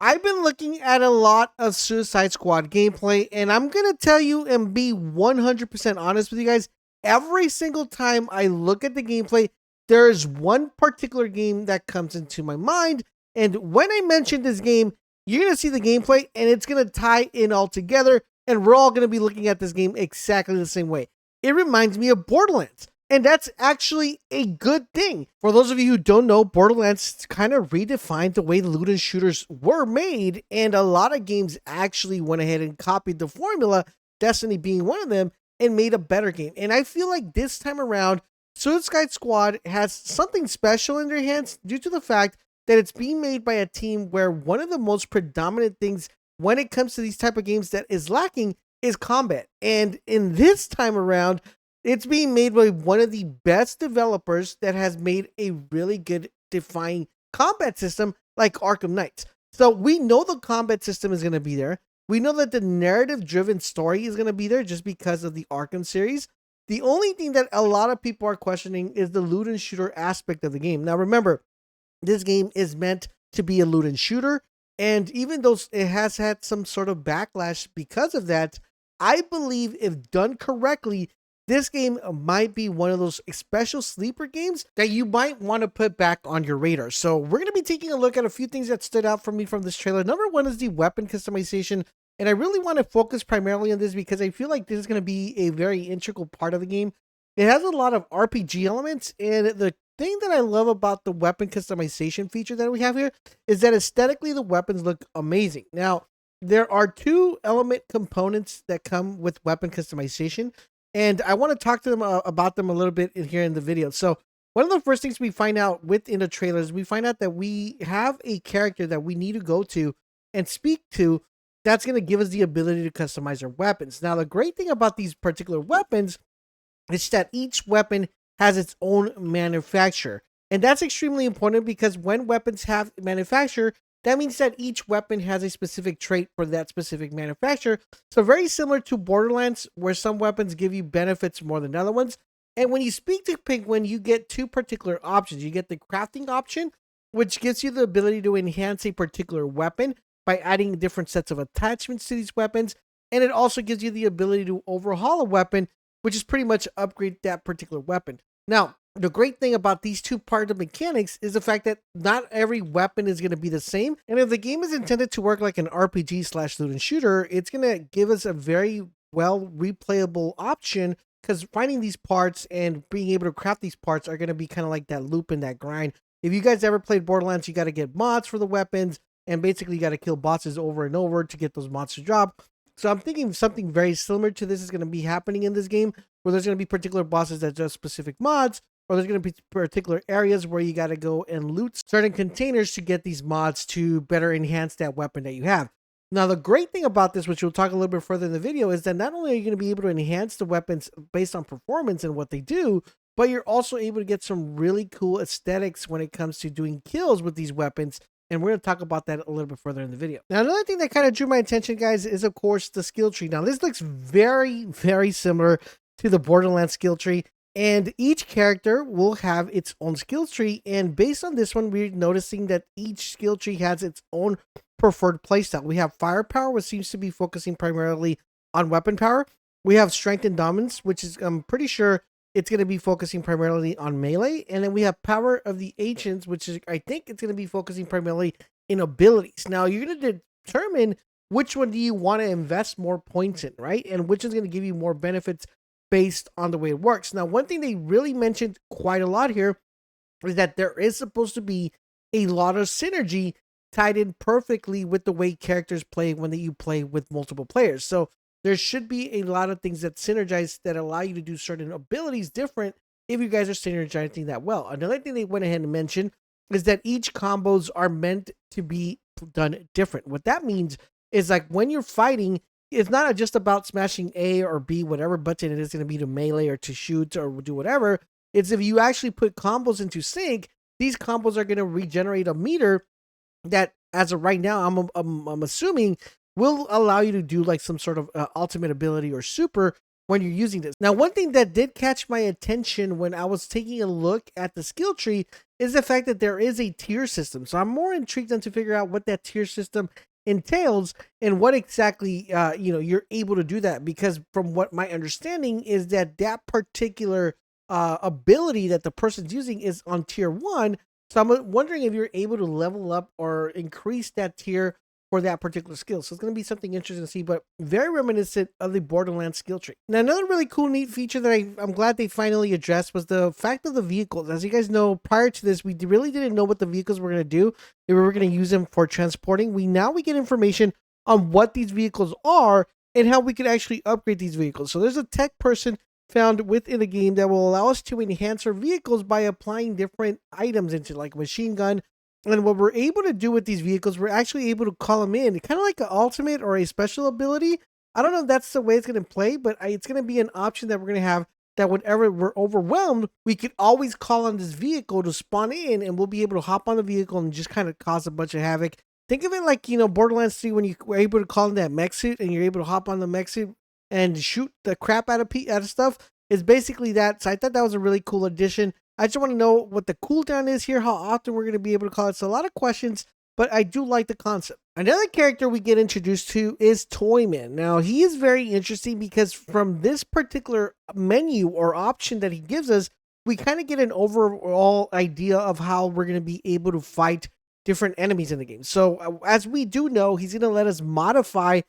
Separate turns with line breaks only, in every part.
I've been looking at a lot of Suicide Squad gameplay, and I'm going to tell you and be 100% honest with you guys. Every single time I look at the gameplay, there is one particular game that comes into my mind. And when I mention this game, you're going to see the gameplay and it's going to tie in all together. And we're all going to be looking at this game exactly the same way. It reminds me of Borderlands. And that's actually a good thing. For those of you who don't know, Borderlands kind of redefined the way loot and shooters were made, and a lot of games actually went ahead and copied the formula, Destiny being one of them, and made a better game. And I feel like this time around, Suicide Squad has something special in their hands due to the fact that it's being made by a team where one of the most predominant things when it comes to these type of games that is lacking is combat. And in this time around, it's being made by one of the best developers that has made a really good defined combat system like Arkham Knights. So we know the combat system is going to be there. We know that the narrative driven story is going to be there just because of the Arkham series. The only thing that a lot of people are questioning is the loot and shooter aspect of the game. Now remember, this game is meant to be a loot and shooter. And even though it has had some sort of backlash because of that, I believe if done correctly, this game might be one of those special sleeper games that you might want to put back on your radar. So we're going to be taking a look at a few things that stood out for me from this trailer. Number one is the weapon customization. And I really want to focus primarily on this because I feel like this is going to be a very integral part of the game. It has a lot of RPG elements. And the thing that I love about the weapon customization feature that we have here is that aesthetically the weapons look amazing. Now, there are two element components that come with weapon customization. And I want to talk to them about them a little bit in here in the video. So one of the first things we find out within the trailers, we find out that we have a character that we need to go to and speak to that's going to give us the ability to customize our weapons. Now, the great thing about these particular weapons is that each weapon has its own manufacturer. And that's extremely important because when weapons have manufacturer, that means that each weapon has a specific trait for that specific manufacturer. So very similar to Borderlands, where some weapons give you benefits more than other ones. And when you speak to Penguin, you get two particular options. You get the crafting option, which gives you the ability to enhance a particular weapon by adding different sets of attachments to these weapons. And it also gives you the ability to overhaul a weapon, which is pretty much upgrade that particular weapon. Now, the great thing about these two part of mechanics is the fact that not every weapon is going to be the same. And if the game is intended to work like an RPG / loot and shooter, it's going to give us a very well replayable option because finding these parts and being able to craft these parts are going to be kind of like that loop and that grind. If you guys ever played Borderlands, you got to get mods for the weapons and basically you got to kill bosses over and over to get those mods to drop. So I'm thinking something very similar to this is going to be happening in this game where there's going to be particular bosses that just specific mods, or there's going to be particular areas where you got to go and loot certain containers to get these mods to better enhance that weapon that you have. Now, the great thing about this, which we'll talk a little bit further in the video, is that not only are you going to be able to enhance the weapons based on performance and what they do, but you're also able to get some really cool aesthetics when it comes to doing kills with these weapons. And we're going to talk about that a little bit further in the video. Now, another thing that kind of drew my attention, guys, is, of course, the skill tree. Now, this looks very, very similar to the Borderlands skill tree. And each character will have its own skill tree. And based on this one, we're noticing that each skill tree has its own preferred playstyle. We have firepower, which seems to be focusing primarily on weapon power. We have strength and dominance, which is, I'm pretty sure, it's going to be focusing primarily on melee. And then we have power of the ancients, which is, I think it's going to be focusing primarily in abilities. Now, you're going to determine which one do you want to invest more points in, right? And which is going to give you more benefits based on the way it works. Now, one thing they really mentioned quite a lot here is that there is supposed to be a lot of synergy tied in perfectly with the way characters play when you play with multiple players. So there should be a lot of things that synergize that allow you to do certain abilities different if you guys are synergizing that well. Another thing they went ahead and mentioned is that each combos are meant to be done different. What that means is like when you're fighting, it's not just about smashing A or B, whatever button it is going to be to melee or to shoot or do whatever. It's if you actually put combos into sync, these combos are going to regenerate a meter that, as of right now, I'm assuming will allow you to do like some sort of ultimate ability or super when you're using this. Now, one thing that did catch my attention when I was taking a look at the skill tree is the fact that there is a tier system. So I'm more intrigued on to figure out what that tier system entails and what exactly you're able to do that, because from what my understanding is that that particular ability that the person's using is on tier 1. So I'm wondering if you're able to level up or increase that tier for that particular skill. So it's going to be something interesting to see, but very reminiscent of the Borderlands skill tree. Now, another really cool, neat feature that I'm glad they finally addressed was the fact of the vehicles. As you guys know, prior to this, we really didn't know what the vehicles were going to do. If we were going to use them for transporting. We get information on what these vehicles are and how we could actually upgrade these vehicles. So there's a tech person found within the game that will allow us to enhance our vehicles by applying different items into like machine gun. And what we're able to do with these vehicles, we're actually able to call them in, kind of like an ultimate or a special ability. I don't know if that's the way it's going to play, but it's going to be an option that we're going to have, that whenever we're overwhelmed, we could always call on this vehicle to spawn in, and we'll be able to hop on the vehicle and just kind of cause a bunch of havoc. Think of it like, Borderlands 3 when you were able to call in that mech suit and you're able to hop on the mech suit and shoot the crap out of stuff. It's basically that. So I thought that was a really cool addition. I just want to know what the cooldown is here, how often we're going to be able to call it. So a lot of questions, but I do like the concept. Another character we get introduced to is Toyman. Now, he is very interesting because from this particular menu or option that he gives us, we kind of get an overall idea of how we're going to be able to fight different enemies in the game. So as we do know, he's going to let us modify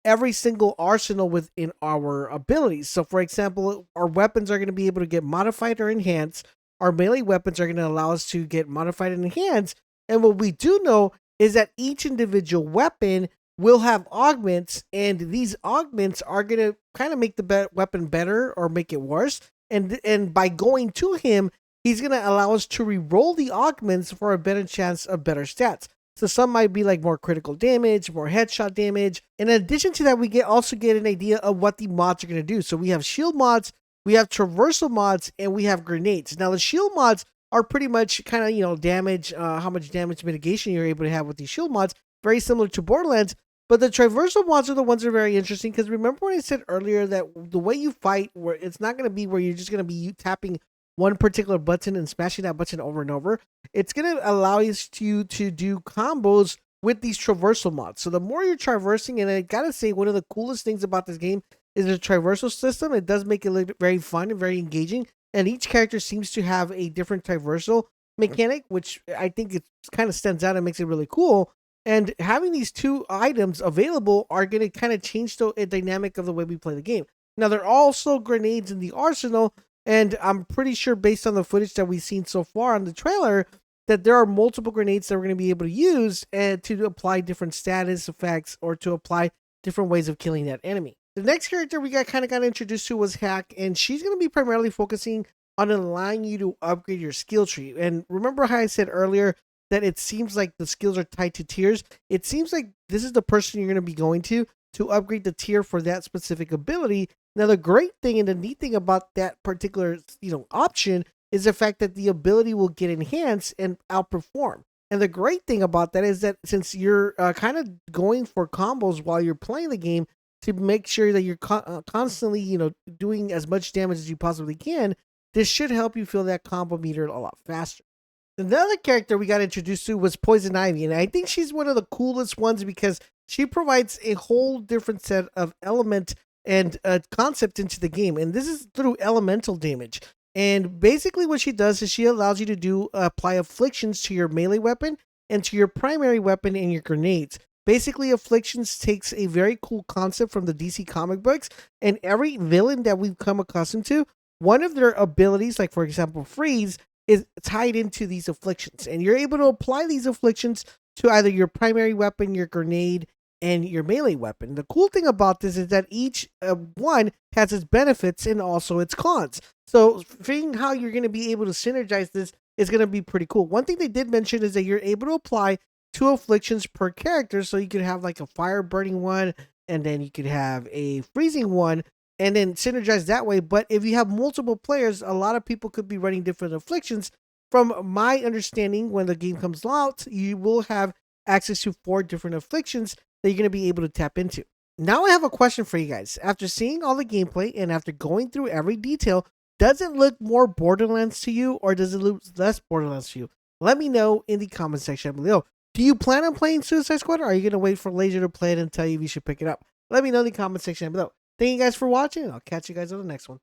every single arsenal within our abilities. So for example, our weapons are going to be able to get modified or enhanced. Our melee weapons are going to allow us to get modified and enhanced. And what we do know is that each individual weapon will have augments, and these augments are going to kind of make the weapon better or make it worse. And by going to him, he's going to allow us to re-roll the augments for a better chance of better stats. So some might be like more critical damage, more headshot damage. In addition to that, we also get an idea of what the mods are going to do. So we have shield mods, we have traversal mods, and we have grenades. Now the shield mods are pretty much kind of, damage, how much damage mitigation you're able to have with these shield mods. Very similar to Borderlands. But the traversal mods are the ones that are very interesting, because remember when I said earlier that the way you fight, where it's not going to be where you're just going to be tapping one particular button and smashing that button over and over. It's going to allow you to do combos with these traversal mods. So the more you're traversing, and I gotta say, one of the coolest things about this game is the traversal system. It does make it look very fun and very engaging, and each character seems to have a different traversal mechanic, which I think it kind of stands out and makes it really cool. And having these two items available are going to kind of change the dynamic of the way we play the game. Now, there are also grenades in the arsenal, and I'm pretty sure, based on the footage that we've seen so far on the trailer, that there are multiple grenades that we're going to be able to use to apply different status effects or to apply different ways of killing that enemy. The next character we got introduced to was Hack, and she's going to be primarily focusing on allowing you to upgrade your skill tree. And remember how I said earlier that it seems like the skills are tied to tiers? It seems like this is the person you're going to be going to upgrade the tier for that specific ability. Now, the great thing and the neat thing about that particular, option is the fact that the ability will get enhanced and outperform. And the great thing about that is that since you're kind of going for combos while you're playing the game to make sure that you're constantly, doing as much damage as you possibly can, this should help you fill that combo meter a lot faster. Another character we got introduced to was Poison Ivy, and I think she's one of the coolest ones because she provides a whole different set of element and concept into the game, and this is through elemental damage. And basically what she does is she allows you to apply afflictions to your melee weapon and to your primary weapon and your grenades. Basically, afflictions takes a very cool concept from the DC comic books, and every villain that we've come accustomed to, one of their abilities, like for example freeze, is tied into these afflictions, and you're able to apply these afflictions to either your primary weapon, your grenade, and your melee weapon. The cool thing about this is that each one has its benefits and also its cons. So figuring how you're going to be able to synergize this is going to be pretty cool. One thing they did mention is that you're able to apply 2 afflictions per character, so you could have like a fire burning one, and then you could have a freezing one, and then synergize that way. But if you have multiple players, a lot of people could be running different afflictions. From my understanding, when the game comes out, you will have access to 4 different afflictions that you're going to be able to tap into. Now I have a question for you guys. After seeing all the gameplay and after going through every detail, does it look more Borderlands to you or does it look less Borderlands to you? Let me know in the comment section below. Do you plan on playing Suicide Squad or are you going to wait for Laser to play it and tell you if you should pick it up? Let me know in the comment section below. Thank you guys for watching. I'll catch you guys on the next one.